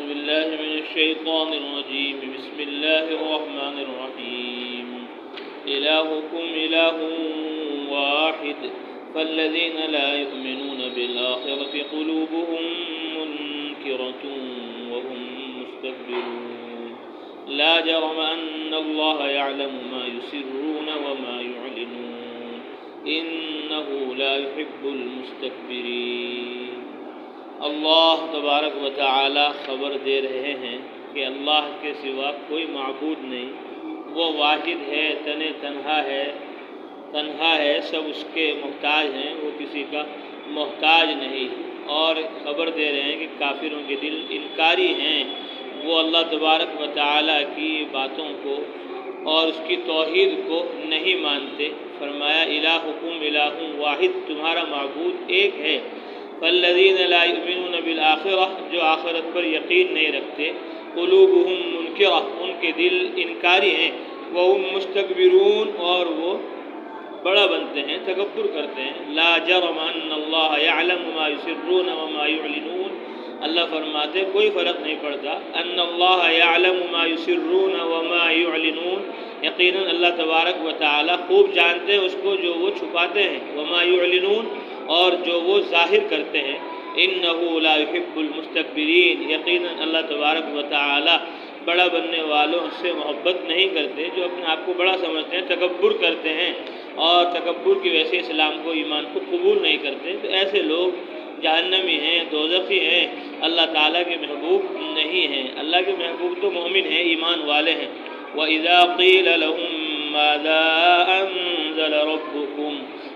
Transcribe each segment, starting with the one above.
بالله من الشيطان الرجيم بسم الله الرحمن الرحيم إلهكم إله واحد فالذين لا يؤمنون بالآخرة قلوبهم منكرة وهم مستكبرون لا جرم أن الله يعلم ما يسرون وما يعلنون إنه لا يحب المستكبرين۔ اللہ تبارک و تعالی خبر دے رہے ہیں کہ اللہ کے سوا کوئی معبود نہیں، وہ واحد ہے، تنہا ہے، سب اس کے محتاج ہیں، وہ کسی کا محتاج نہیں۔ اور خبر دے رہے ہیں کہ کافروں کے دل انکاری ہیں، وہ اللہ تبارک و تعالی کی باتوں کو اور اس کی توحید کو نہیں مانتے۔ فرمایا الہکم الہ واحد، تمہارا معبود ایک ہے۔ فالذین لا یؤمنون بالآخرہ، جو آخرت پر یقین نہیں رکھتے، قلوبہم منکرہ، ان کے دل انکاری ہیں، وہم مستکبرون، اور وہ بڑا بنتے ہیں، تکبر کرتے ہیں۔ لا جرم ان اللہ یعلم ما یسرون وما یعلنون، اللہ فرماتے کوئی فرق نہیں پڑتا، ان اللہ یعلم ما یسرون وما یعلنون، یقیناً اللہ تبارک و تعالی خوب جانتے ہیں اس کو جو وہ چھپاتے ہیں، وما یعلنون، اور جو وہ ظاہر کرتے ہیں۔ انہ لا یحب المستکبرین، یقیناً اللہ تبارک و تعالی بڑا بننے والوں سے محبت نہیں کرتے، جو اپنے آپ کو بڑا سمجھتے ہیں، تکبر کرتے ہیں، اور تکبر کی وجہ سے اسلام کو، ایمان کو قبول نہیں کرتے، تو ایسے لوگ جہنمی ہیں، دوزخی ہیں، اللہ تعالیٰ کے محبوب نہیں ہیں۔ اللہ کے محبوب تو مومن ہیں، ایمان والے ہیں۔ وَإِذَا قِيلَ لَهُم مَّاذَا أَنزَلَ رَبُّكُمْ،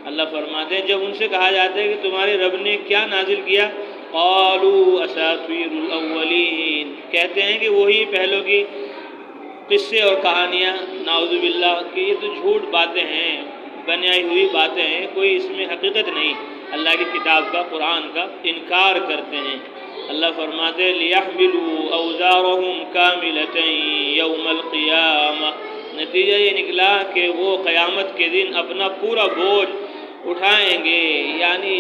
اللہ فرماتے ہیں جب ان سے کہا جاتا ہے کہ تمہارے رب نے کیا نازل کیا، قَالُوا أَسَاطِيرُ الْأَوَّلِينَ، کہتے ہیں کہ وہی پہلوں کی قصے اور کہانیاں، نعوذ باللہ، کہ یہ تو جھوٹ باتیں ہیں، بنائی ہوئی باتیں ہیں، کوئی اس میں حقیقت نہیں۔ اللہ کی کتاب کا، قرآن کا انکار کرتے ہیں۔ اللہ فرماتے ہیں لِيَحْمِلُوا أَوْزَارَهُمْ كَامِلَةً يَوْمَ الْقِيَامَةِ، نتیجہ یہ نکلا کہ وہ قیامت کے دن اپنا پورا بوجھ اٹھائیں گے، یعنی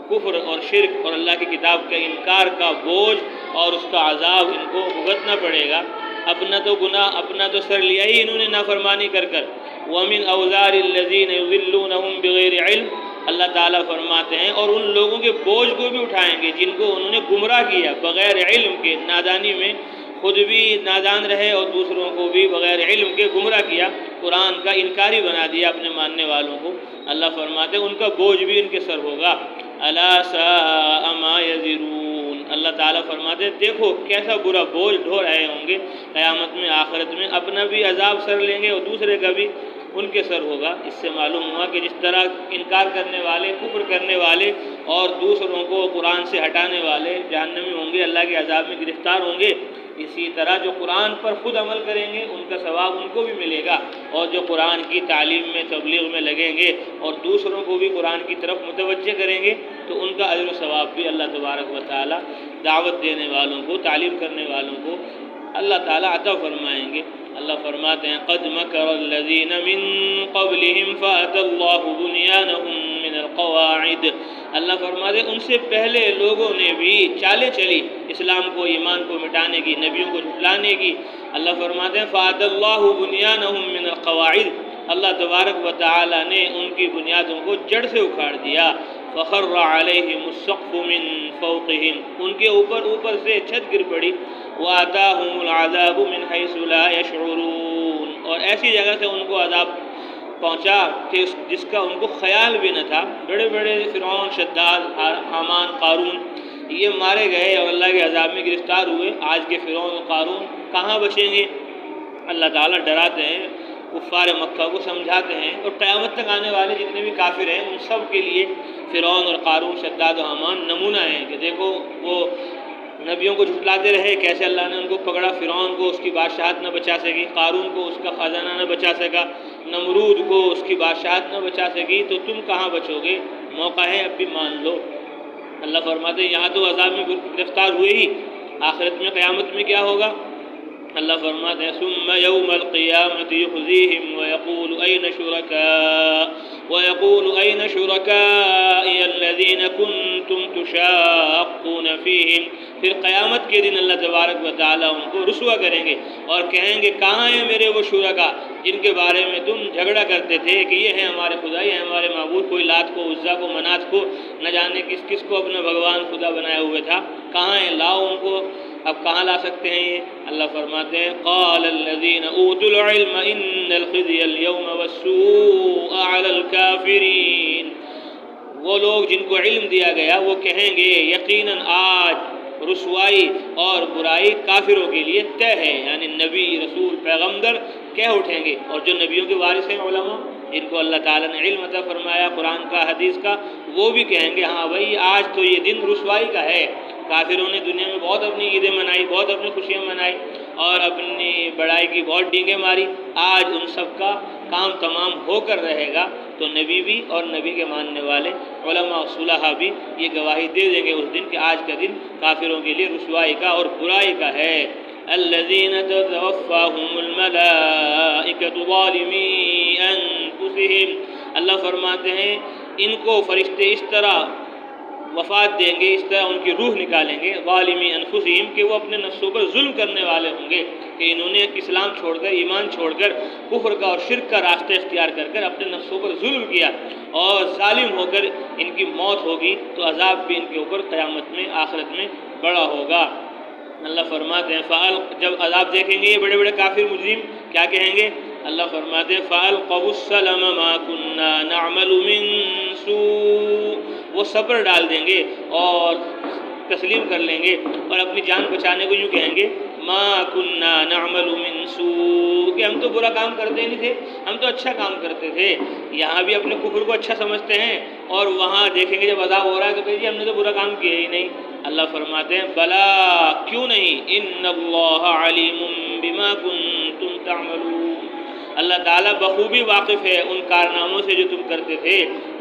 کفر اور شرک اور اللہ کی کتاب کے انکار کا بوجھ اور اس کا عذاب ان کو بھگتنا پڑے گا۔ اپنا تو گناہ، اپنا تو سر لیا ہی انہوں نے نافرمانی کر کر۔ وَمِنْ أَوْزَارِ الَّذِينَ يُضِلُّونَهُمْ بِغَيْرِ عِلْمٍ، اللہ تعالیٰ فرماتے ہیں اور ان لوگوں کے بوجھ کو بھی اٹھائیں گے جن کو انہوں نے گمراہ کیا بغیر علم کے، نادانی میں خود بھی نادان رہے اور دوسروں کو بھی بغیر علم کے گمراہ کیا، قرآن کا انکاری بنا دیا اپنے ماننے والوں کو۔ اللہ فرماتے ہیں ان کا بوجھ بھی ان کے سر ہوگا۔ الا ساء ما یزرون، اللہ تعالیٰ فرماتے ہیں دیکھو کیسا برا بوجھ ڈھو رہے ہوں گے قیامت میں، آخرت میں، اپنا بھی عذاب سر لیں گے اور دوسرے کا بھی ان کے سر ہوگا۔ اس سے معلوم ہوا کہ جس طرح انکار کرنے والے، کفر کرنے والے اور دوسروں کو قرآن سے ہٹانے والے جہنمی ہوں گے، اللہ کے عذاب میں گرفتار ہوں گے، اسی طرح جو قرآن پر خود عمل کریں گے ان کا ثواب ان کو بھی ملے گا، اور جو قرآن کی تعلیم میں، تبلیغ میں لگیں گے اور دوسروں کو بھی قرآن کی طرف متوجہ کریں گے تو ان کا اجر و ثواب بھی اللہ تبارک و تعالی دعوت دینے والوں کو، تعلیم کرنے والوں کو اللہ تعالیٰ عطا فرمائیں گے۔ اللہ فرماتے ہیں قد مکر الذین من قبلہم فأتی اللہ بنیانہم من القواعد، اللہ فرماتے ہیں ان سے پہلے لوگوں نے بھی چالیں چلی اسلام کو، ایمان کو مٹانے کی، نبیوں کو جھٹلانے کی۔ اللہ فرماتے ہیں فأتی اللہ بنیانہم من القواعد، اللہ تبارک و تعالیٰ نے ان کی بنیادوں کو جڑ سے اکھاڑ دیا۔ فخر علیہم السقف من فوقہم، ان کے اوپر سے چھت گر پڑی۔ وآتاہم العذاب من حیث لا یشعرون، اور ایسی جگہ سے ان کو عذاب پہنچا کہ جس کا ان کو خیال بھی نہ تھا۔ بڑے بڑے فرعون، شداد، حامان، قارون یہ مارے گئے اور اللہ کے عذاب میں گرفتار ہوئے، آج کے فرعون و قارون کہاں بچیں گے؟ اللہ تعالیٰ ڈراتے ہیں، کفار مکہ کو سمجھاتے ہیں، اور قیامت تک آنے والے جتنے بھی کافر ہیں ان سب کے لیے فرعون اور قارون، شداد و حامان نمونہ ہیں کہ دیکھو وہ نبیوں کو جھٹلاتے رہے، کیسے اللہ نے ان کو پکڑا۔ فرعون کو اس کی بادشاہت نہ بچا سکی، قارون کو اس کا خزانہ نہ بچا سکا، نمرود کو اس کی بادشاہت نہ بچا سکی، تو تم کہاں بچو گے؟ موقع ہے اب بھی مان لو۔ اللہ فرماتے ہیں یہاں تو عذاب میں گرفتار ہوئے ہی، آخرت میں، قیامت میں کیا ہوگا؟ اللہ فرماتے ہیں ثم یوم القیامة یخزیہم ویقول این شرکائی الذین الذین کنتم تشاقون فیہم، پھر قیامت کے دن اللہ تبارک و تعالیٰ ان کو رسوا کریں گے اور کہیں گے کہاں ہیں میرے وہ شرکا جن کے بارے میں تم جھگڑا کرتے تھے کہ یہ ہیں ہمارے خدا، یہ ہیں ہمارے معبود، کوئی لات کو، عزا کو، منات کو، نہ جانے کس کس کو اپنا بھگوان خدا بنایا ہوئے تھا، کہاں ہیں؟ لاؤ ان کو۔ اب کہاں لا سکتے ہیں یہ؟ اللہ فرماتے ہیں قال الذین اوتوا العلم ان الخزي اليوم والسوء على الكافرین، وہ لوگ جن کو علم دیا گیا وہ کہیں گے یقیناً آج رسوائی اور برائی کافروں کے لیے طے ہے، یعنی نبی، رسول، پیغمبر کہہ اٹھیں گے، اور جو نبیوں کے وارث ہیں علماء جن کو اللہ تعالیٰ نے علم عطا فرمایا قرآن کا، حدیث کا، وہ بھی کہیں گے ہاں بھائی آج تو یہ دن رسوائی کا ہے۔ کافروں نے دنیا میں بہت اپنی عیدیں منائی، بہت اپنی خوشیاں منائی اور اپنی بڑائی کی بہت ڈینگیں ماری، آج ان سب کا کام تمام ہو کر رہے گا، تو نبی بھی اور نبی کے ماننے والے علماء صلحاء بھی یہ گواہی دے دیں گے اس دن کہ آج کا دن کافروں کے لیے رسوائی کا اور برائی کا ہے۔ الذین تتوفاہم الملائکۃ ظالمی انفسہم، اللہ فرماتے ہیں ان کو فرشتے اس طرح وفات دیں گے، اس طرح ان کی روح نکالیں گے، ظالمی انفسہم، کہ وہ اپنے نفسوں پر ظلم کرنے والے ہوں گے، کہ انہوں نے اسلام چھوڑ کر، ایمان چھوڑ کر، کفر کا اور شرک کا راستہ اختیار کر کر اپنے نفسوں پر ظلم کیا اور ظالم ہو کر ان کی موت ہوگی، تو عذاب بھی ان کے اوپر قیامت میں، آخرت میں بڑا ہوگا۔ اللہ فرماتے ہیں جب عذاب دیکھیں گے یہ بڑے بڑے کافر مجرم کیا کہیں گے؟ اللہ فرماتے ہیں فَأَلْقَوُا السَّلَمَ مَا كُنَّا نَعْمَلُ مِن سُوءٍ، وہ صبر ڈال دیں گے اور تسلیم کر لیں گے اور اپنی جان بچانے کو یوں کہیں گے ما كُنَّا نَعْمَلُ مِن سُوءٍ، کہ ہم تو برا کام کرتے نہیں تھے، ہم تو اچھا کام کرتے تھے۔ یہاں بھی اپنے کفر کو اچھا سمجھتے ہیں اور وہاں دیکھیں گے جب عذاب ہو رہا ہے تو کہیں جی ہم نے تو برا کام کیا ہی نہیں۔ اللہ فرماتے ہیں بلا، کیوں نہیں، ان اللہ علیم بما کنتم تعملون، اللہ تعالیٰ بخوبی واقف ہے ان کارناموں سے جو تم کرتے تھے،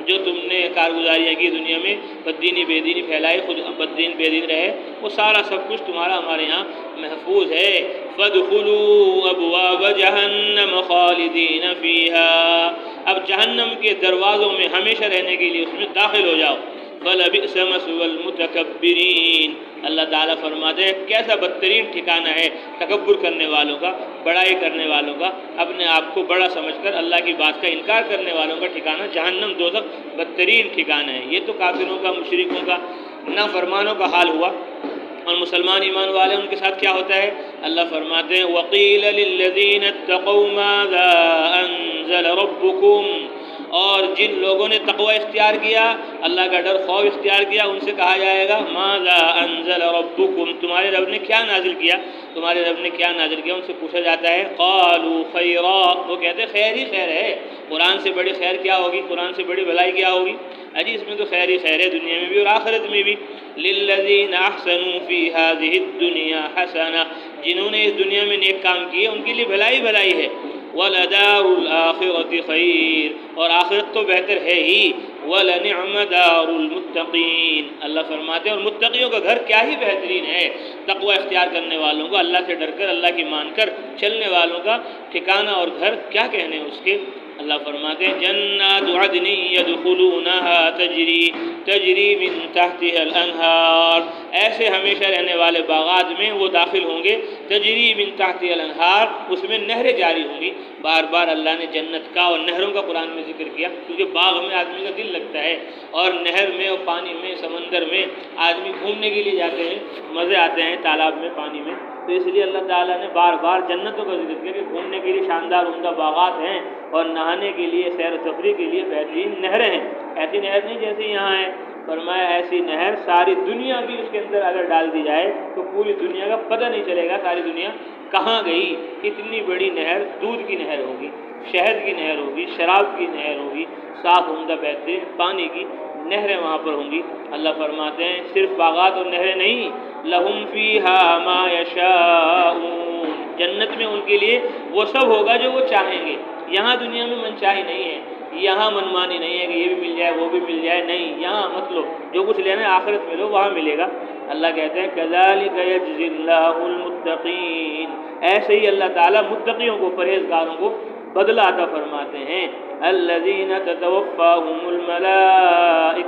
جو تم نے کارگزاریاں کی دنیا میں، بددینی بے دینی پھیلائی، خود بددین بے دین رہے، وہ سارا سب کچھ تمہارا ہمارے یہاں محفوظ ہے۔ فَادْخُلُوا أَبْوَابَ جَهَنَّمَ خَالِدِينَ فِيهَا، اب جہنم کے دروازوں میں ہمیشہ رہنے کے لیے اس میں داخل ہو جاؤ۔ فَلَبِئْسَ مَثْوَى الْمُتَكَبِّرِينَ، اللہ تعالیٰ فرماتے ہیں کیسا بدترین ٹھکانہ ہے تکبر کرنے والوں کا، بڑائی کرنے والوں کا، اپنے آپ کو بڑا سمجھ کر اللہ کی بات کا انکار کرنے والوں کا ٹھکانہ جہنم، دوزخ بدترین ٹھکانہ ہے۔ یہ تو کافروں کا، مشرکوں کا، نافرمانوں کا حال ہوا، اور مسلمان ایمان والے ان کے ساتھ کیا ہوتا ہے؟ اللہ فرماتے ہیں وَقِيلَ لِلَّذِينَ اتَّقَوْا مَاذَا أَنزَلَ رَبُّكُمْ، اور جن لوگوں نے تقوی اختیار کیا، اللہ کا ڈر خوف اختیار کیا، ان سے کہا جائے گا ماذا انزل ربکم، تمہارے رب نے کیا نازل کیا، تمہارے رب نے کیا نازل کیا، ان سے پوچھا جاتا ہے قالوا خیرا، وہ کہتے ہیں خیر ہی خیر ہے، قرآن سے بڑی خیر کیا ہوگی، قرآن سے بڑی بھلائی کیا ہوگی، اجی اس میں تو خیر ہی خیر ہے، دنیا میں بھی اور آخرت میں بھی۔ للذین احسنوا فی ہذہ الدنیا حسنہ، جنہوں نے اس دنیا میں نیک کام کیے ان کے لیے بھلائی بھلائی ہے۔ وَلَدَارُ الْآخِرَةِ خَيْرٌ، اور آخرت تو بہتر ہے ہی۔ وَلَنِعْمَ دَارُ الْمُتَّقِينَ، اللہ فرماتے ہیں اور متقیوں کا گھر کیا ہی بہترین ہے، تقوی اختیار کرنے والوں کو، اللہ سے ڈر کر، اللہ کی مان کر چلنے والوں کا ٹھکانہ اور گھر کیا کہنے اس کے۔ اللہ فرماتے ہیں جنات عدن يدخلونها تجری من تحتها الانہار، ایسے ہمیشہ رہنے والے باغات میں وہ داخل ہوں گے، تجری من تحتها الانہار، اس میں نہریں جاری ہوں گی۔ بار بار اللہ نے جنت کا اور نہروں کا قرآن میں ذکر کیا، کیونکہ باغ میں آدمی کا دل لگتا ہے اور نہر میں اور پانی میں، سمندر میں آدمی گھومنے کے لیے جاتے ہیں، مزے آتے ہیں تالاب میں، پانی میں، تو اس لیے اللہ تعالیٰ نے بار بار جنتوں کا ذکر کیا کہ گھومنے کے لیے شاندار عمدہ باغات ہیں اور نہانے کے لیے، سیر و تفریح کے لیے بہترین نہریں ہیں۔ ایسی نہر نہیں جیسے یہاں ہے، فرمایا ایسی نہر ساری دنیا بھی اس کے اندر اگر ڈال دی جائے تو پوری دنیا کا پتہ نہیں چلے گا ساری دنیا کہاں گئی۔ اتنی بڑی نہر، دودھ کی نہر ہوگی، شہد کی نہر ہوگی، شراب کی نہر ہوگی، صاف عمدہ بہترین پانی کی نہریں وہاں پر ہوں گی۔ اللہ فرماتے ہیں صرف باغات اور نہریں نہیں، لہم فیہا ما یشاءون، جنت میں ان کے لیے وہ سب ہوگا جو وہ چاہیں گے۔ یہاں دنیا میں منچاہی نہیں ہے، یہاں منمانی نہیں ہے کہ یہ بھی مل جائے وہ بھی مل جائے، نہیں، یہاں مت لو، جو کچھ لینا ہے آخرت میں لو، وہاں ملے گا۔ اللہ کہتے ہیں کذالک یجزی اللہ المتقین، ایسے ہی اللہ تعالیٰ متقیوں کو، پرہیزگاروں کو بدلہ عطا فرماتے ہیں۔ الذین تتوفاہم الملائکۃ